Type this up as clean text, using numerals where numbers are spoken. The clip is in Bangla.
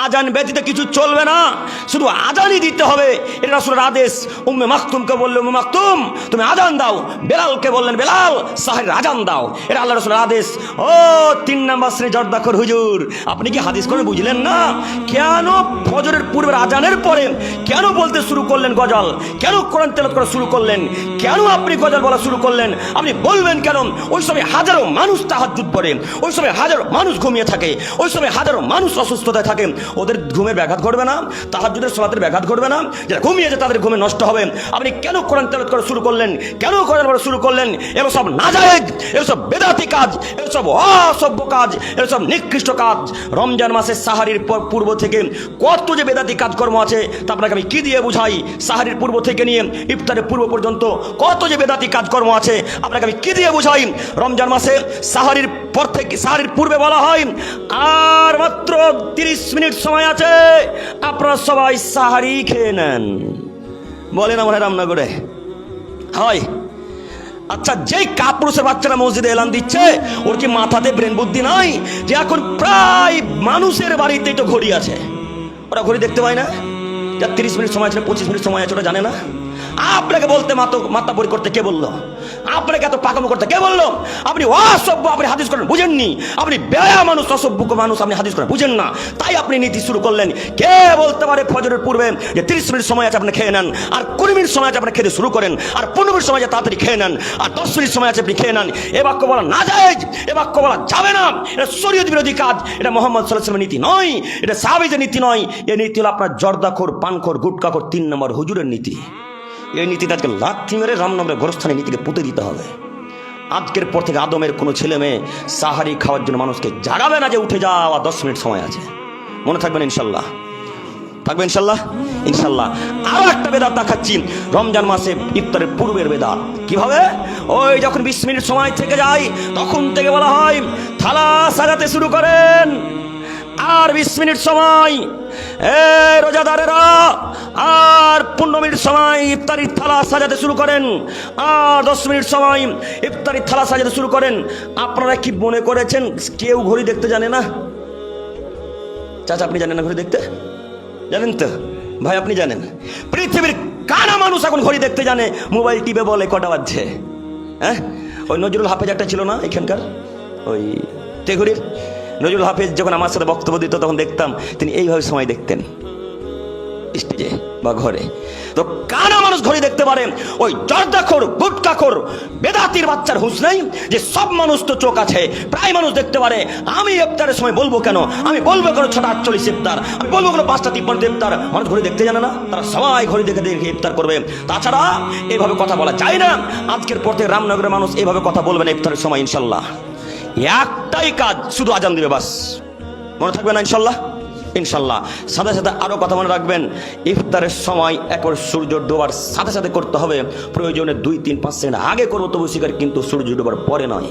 আজান ব্যতীত কিছু চলবে না, শুধু আজানই দিতে হবে, এটা রাসূলের আদেশ। উম্মে মাকতুমকে বললে, উম্মে মাকতুম তুমি আজান দাও। বেলালকে বললেন, বেলাল সাহেরের আজান দাও, এটা আল্লাহ রাসূলের আদেশ। ও 3 নাম্বার শ্রেণী জর্দাখোর হুজুর, আপনি কি হাদিস করে বুঝলেন না? কেন ফজরের পূর্বের আজানের পরে কেন বলতে শুরু করলেন গজল? কেন কোরআন তেলাওয়াত করা শুরু করলেন? কেন আপনি গজল বলা শুরু করলেন? আপনি বলবেন কেন? ওই সময় হাজারো মানুষ তাহাজ্জুদ পড়ে, ওই সময় হাজারো মানুষ ঘুমিয়ে থাকে, ওই সময় হাজারো মানুষ অসুস্থতায় থাকে। ওদের ঘুমের ব্যাঘাত ঘটবে না? তাহাজ্জুদের সালাতের ব্যাঘাত ঘটবে না? যারা ঘুমিয়েছে তাদের ঘুমে নষ্ট হবে। আপনি কেন কোরআন তেলাওয়াত করা শুরু করলেন? কেন গজল বলা শুরু করলেন? এগুলো সব নাজায়েজ, এগুলো সব বেদাতি কাজ, এগুলো সব অসভ্য কাজ, এগুলো সব নিকৃষ্ট কাজ। রমজান মাসে সাহারির পূর্ব থেকে কত যে বেদাতি কাজকর্ম আছে তা আপনাকে আমি কি দিয়ে বুঝাই? সাহারির পূর্ব থেকে নিয়ে ইফতারের পূর্ব পর্যন্ত কত যে বেদাতি কাজকর্ম আছে আপনাকে আমি কি দিয়ে বুঝাই? রমজান মাসে সাহারির পর থেকে, সাহারির পূর্বে বলা হয় আর মাত্র 30 মিনিট সময় আছে, আপনারা সবাই সাহারি খেয়ে নেন। বলেন আমার রামনগরে হয়? আচ্ছা, যেই কাপুরুষের বাচ্চারা মসজিদে এলান দিচ্ছে, ওর কি মাথাতে ব্রেন বুদ্ধি নাই যে এখন প্রায় মানুষের বাড়িতেই তো ঘড়ি আছে, ওরা ঘড়ি দেখতে পায় না? যার 30 মিনিট সময় আছে, 25 মিনিট সময় আছে, ওরা জানে না? আপনাকে বলতে মাতাবরি করতে কে বললো? আপনাকে এত পাকামো করতে কে বললো? আপনি অসভ্য, আপনি হাদিস করেন বুঝেননি, আপনি বেয়া মানুষ, অসভ্য মানুষ, আপনি হাদিস করেন বুঝেন না, তাই আপনি নীতি শুরু করলেন। কে বলতে পারে ফজরের পূর্বে যে 30 মিনিট সময় আছে আপনি খেয়ে নেন, আর 20 মিনিট সময় আছে আপনি খেতে শুরু করেন, আর 15 মিনিট সময় আছে তাড়াতাড়ি খেয়ে নেন, আর 10 মিনিট সময় আছে আপনি খেয়ে নেন? এ বাক্য বলা নাজায়েজ, এ বাক্য বলা যাবে না, এটা শরীয়ত বিরোধী কাজ, এটা মুহাম্মদ সাল্লাল্লাহু আলাইহি ওয়াসাল্লামের নীতি নয়, এটা সাহাবীদের নীতি নয়। এই নীতি হলো আপনার জর্দাখোর, পানখোর, গুটখাখোর 3 নম্বর হুজুরের নীতি। এই নীতিতে আজকে লাথি মেরে রামনগরের গোরস্থানে নীতিকে পুঁতে দিতে হবে। আজকের পর থেকে আদমের কোনো ছেলে মেয়ে সাহারি খাওয়ার জন্য মানুষকে জাগাবে না যে উঠে যাওয়া 10 মিনিট সময় আছে। মনে থাকবেন ইনশাল্লাহ, থাকবে ইনশাল্লাহ, ইনশাল্লাহ। আরো একটা বেদাত দেখাচ্ছি, রমজান মাসে ইফতারের পূর্বের বেদাত। কিভাবে? ওই যখন 20 মিনিট সময় থেকে যায় তখন থেকে বলা হয় থালা সাজাতে শুরু করেন, আর 20 মিনিট সময় রোজাদারেরা, আর 15 মিনিট সময় ইফতারির থালা সাজাতে শুরু করেন, আর 10 মিনিট সময় ইফতারির থালা সাজাতে শুরু করেন। আপনারা কি মনে করেছেন কেউ ঘড়ি দেখতে জানে না? চাচা আপনি জানেন না ঘড়ি দেখতে? জানেন তো ভাই, আপনি জানেন? পৃথিবীর কানা মানুষ এখন ঘড়ি দেখতে জানে, মোবাইল টিপে বলে কটা বাজছে। হ্যাঁ, ওই নজরুল হাফেজ একটা ছিল না এখানকার, ওই তেঘুরির নজরুল হাফেজ, যখন আমার সাথে বক্তব্য দিত তখন দেখতাম তিনি এইভাবে সময় দেখতেন স্টেজে বা ঘরে। তো কানা মানুষ ঘড়ি দেখতে পারে, ওই জর্দাখোর, গুটখাখোর, বেদাতির বাচ্চার হুঁশ নেই যে সব মানুষ তো চোখ আছে, প্রায় মানুষ দেখতে পারে। আমি ইফতারের সময় বলবো কেন? আমি বলবো কেন 6:48 ইফতার? আমি বলবো কেন 5:53 ইফতার? মানুষ ঘড়ি দেখতে জানে না, তারা সবাই ঘড়ি দেখে দেখে ইফতার করবে। তাছাড়া এইভাবে কথা বলা যায় না। আজকের পর থেকে রামনগরের মানুষ এইভাবে কথা বলবে না ইফতারের সময় ইনশাল্লাহ। একটাই কাজ, শুধু আজান দিবে বাস। মনে থাকবে না ইনশাল্লাহ, ইনশাল্লাহ। সাথে সাথে আরো কথা মনে রাখবেন, ইফতারের সময় একবার সূর্য ডোবার সাথে সাথে করতে হবে, প্রয়োজনে 2, 3, 5 সেকেন্ড আগে করবো তবু শিকার, কিন্তু সূর্য ডোবার পরে নয়।